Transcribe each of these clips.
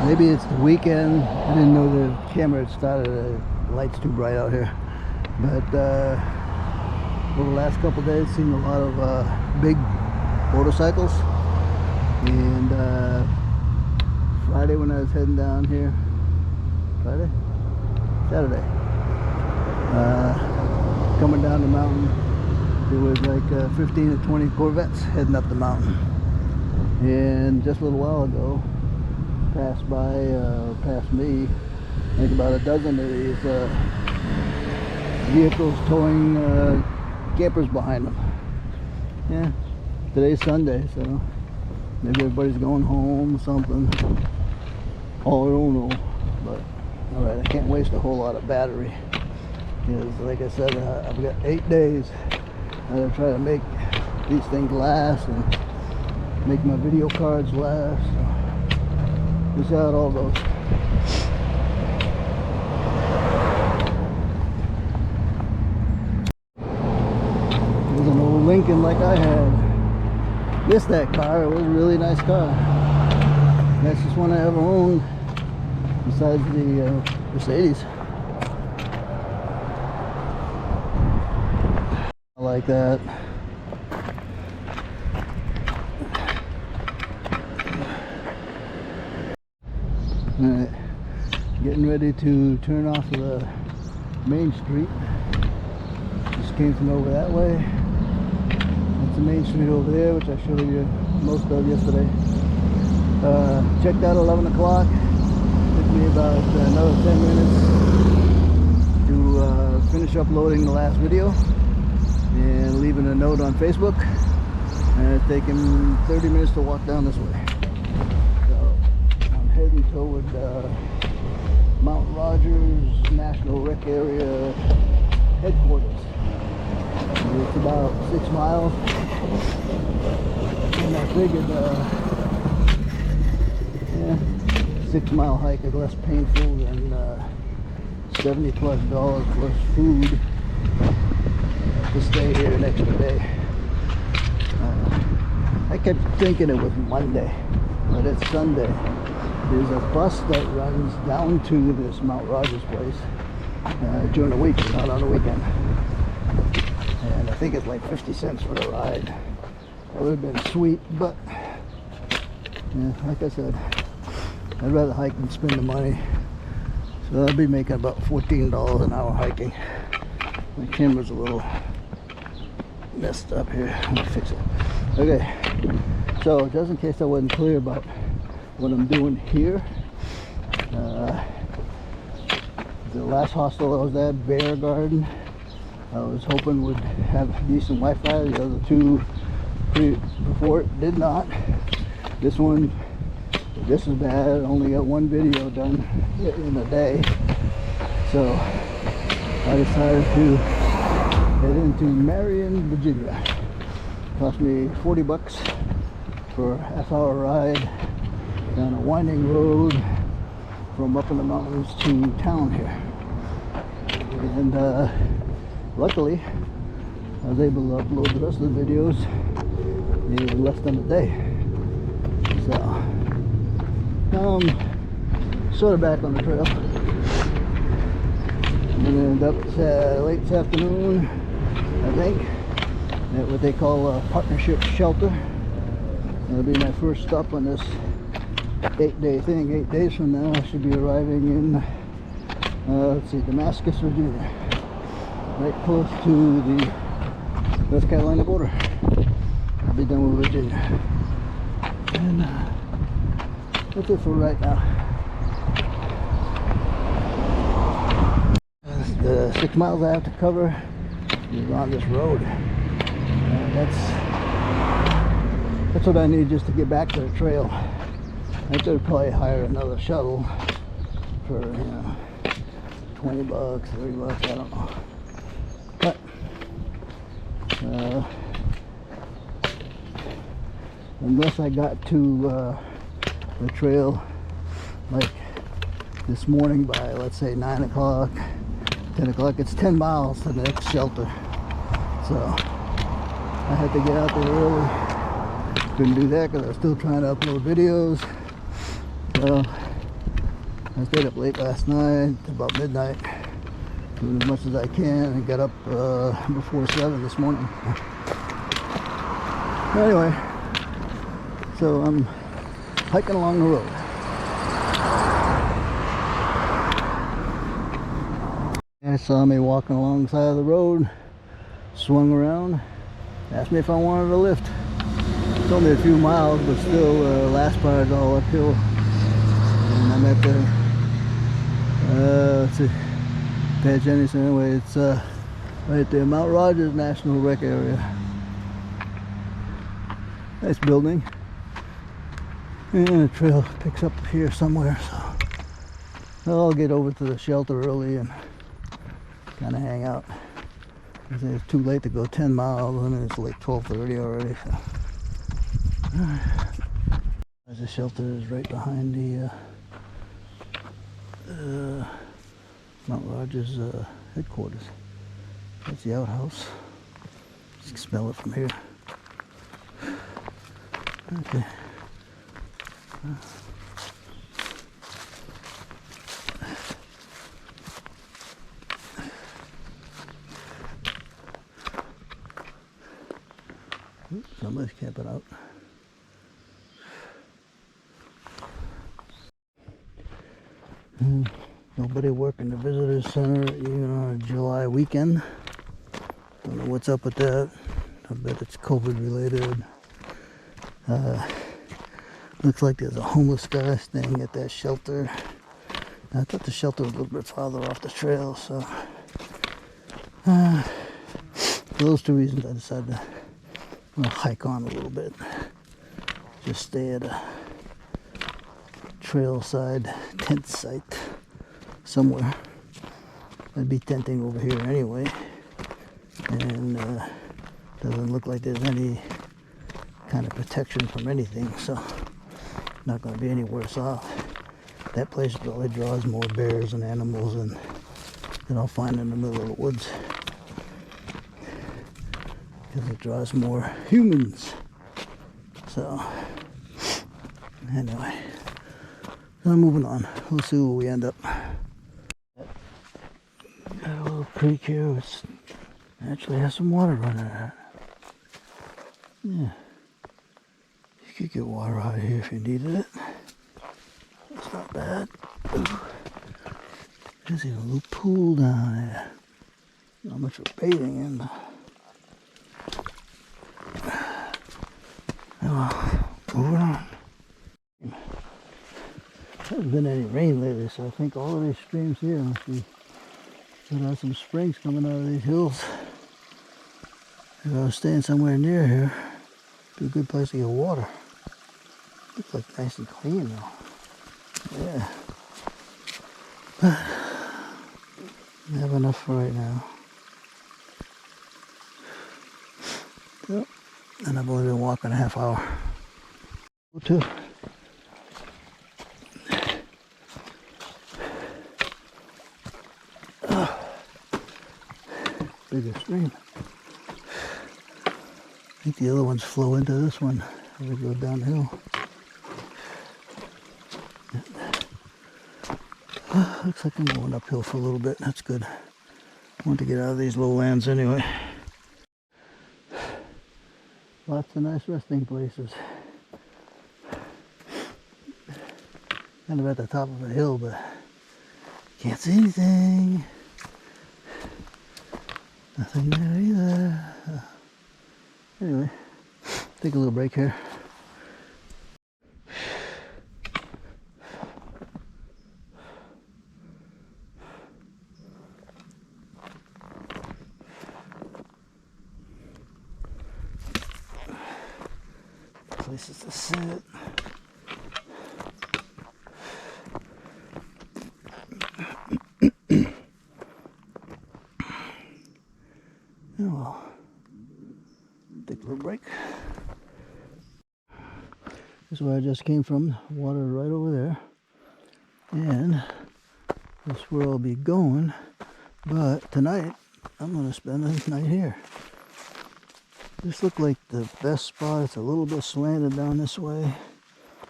Maybe it's the weekend. I didn't know the camera had started. The light's too bright out here. But over the last couple of days, seen a lot of big motorcycles. And Friday when I was heading down here, Saturday, coming down the mountain, there was like 15 to 20 Corvettes heading up the mountain. And just a little while ago, past me, I think about a dozen of these vehicles towing campers behind them. Yeah, today's Sunday, so maybe everybody's going home or something. All I don't know, but alright, I can't waste a whole lot of battery. Because like I said, I've got 8 days. I'm going to try to make these things last and make my video cards last. So we'll see how it all goes. There's an old Lincoln like I had. Missed that car. It was a really nice car. Nicest one I ever owned, besides the Mercedes. I like that. Alright, getting ready to turn off the main street. Just came from over that way. That's the main street over there, which I showed you most of yesterday. Checked out 11 o'clock. Took me about another 10 minutes to finish uploading the last video and leaving a note on Facebook. And it's taken 30 minutes to walk down this way. So I'm heading toward Mount Rogers National Rec Area headquarters. It's about 6 miles. And I figured, yeah, 6 mile hike is less painful than $70+ plus food to stay here an extra day. I kept thinking it was Monday, but it's Sunday. There's a bus that runs down to this Mount Rogers place during the week, not on the weekend. And I think it's like 50 cents for the ride. That would have been sweet, but yeah, like I said, I'd rather hike than spend the money. So I'll be making about $14 an hour hiking. My camera's a little messed up here. Let me fix it. Okay, so just in case I wasn't clear about what I'm doing here, the last hostel I was at, Bear Garden, I was hoping would have decent Wi-Fi. The other two before it did not. This one, just as bad. I only got one video done in a day, so I decided to head into Marion, Virginia. Cost me $40 for a half-hour ride down a winding road from up in the mountains to town here. And luckily, I was able to upload the rest of the videos in less than a day. So now I'm sort of back on the trail. I'm going to end up late this afternoon, I think, at what they call a partnership shelter. That'll be my first stop on this 8-day thing. 8 days from now, I should be arriving in, let's see, Damascus, Virginia, right close to the North Carolina border. I'll be done with Virginia. And that's it for right now. The 6 miles I have to cover is on this road. That's what I need just to get back to the trail. I could probably hire another shuttle for, you know, $20, $30, I don't know. But unless I got to the trail like this morning by, let's say, 9 o'clock, 10 o'clock, it's 10 miles to the next shelter. So I had to get out there early. Couldn't do that because I was still trying to upload videos. So I stayed up late last night, about midnight, doing as much as I can, and got up before 7 this morning. Anyway, so I'm hiking along the road. They saw me walking alongside of the road, swung around, asked me if I wanted a lift. It's only a few miles, but still, last part is all uphill. And I'm at the, let's see, Patch Anderson. Anyway, it's right there, Mount Rogers National Rec Area. Nice building. And the trail picks up here somewhere, so I'll get over to the shelter early and kind of hang out. It's too late to go 10 miles, and it's like 12:30 already. So. The shelter is right behind the Mount Rogers headquarters. That's the outhouse. You can smell it from here. Okay. Oops, somebody's camping out. Nobody working the visitor center even on a July weekend. Don't know what's up with that. I bet it's COVID related. Looks like there's a homeless guy staying at that shelter. I thought the shelter was a little bit farther off the trail, so for those two reasons I decided to hike on a little bit. Just stay at a trail side tent site somewhere. I'd be tenting over here anyway, and doesn't look like there's any kind of protection from anything, so not going to be any worse off. That place probably draws more bears and animals than I'll find in the middle of the woods, because it draws more humans. So anyway, I'm moving on. We'll see where we end up. Got a little creek here which actually has some water running in it. Yeah, you could get water out of here if you needed it. It's not bad. Ooh. There's even a little pool down there. Not much for bathing in, but well, moving on. There hasn't been any rain lately, so I think all of these streams here must be could have some springs coming out of these hills. If I was staying somewhere near here, it'd be a good place to get water. Looks like nice and clean though. Yeah. But I have enough for right now. Yep. And I've only been walking a half hour. Go to. Bigger stream. I think the other ones flow into this one as they go downhill. Looks like I'm going uphill for a little bit. That's good. I want to get out of these lowlands anyway. Lots of nice resting places. Kind of at the top of a hill, but can't see anything. Nothing there either. Anyway, take a little break here. Places to sit. Oh well, take a little break. This is where I just came from. Water right over there, and this is where I'll be going. But tonight I'm going to spend the night here. This looked like the best spot. It's a little bit slanted down this way,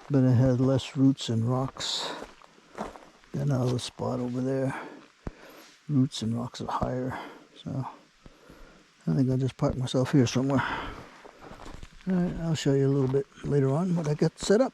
but it had less roots and rocks. Got another spot over there. Roots and rocks are higher, so I think I'll just park myself here somewhere. Alright, I'll show you a little bit later on what I got set up.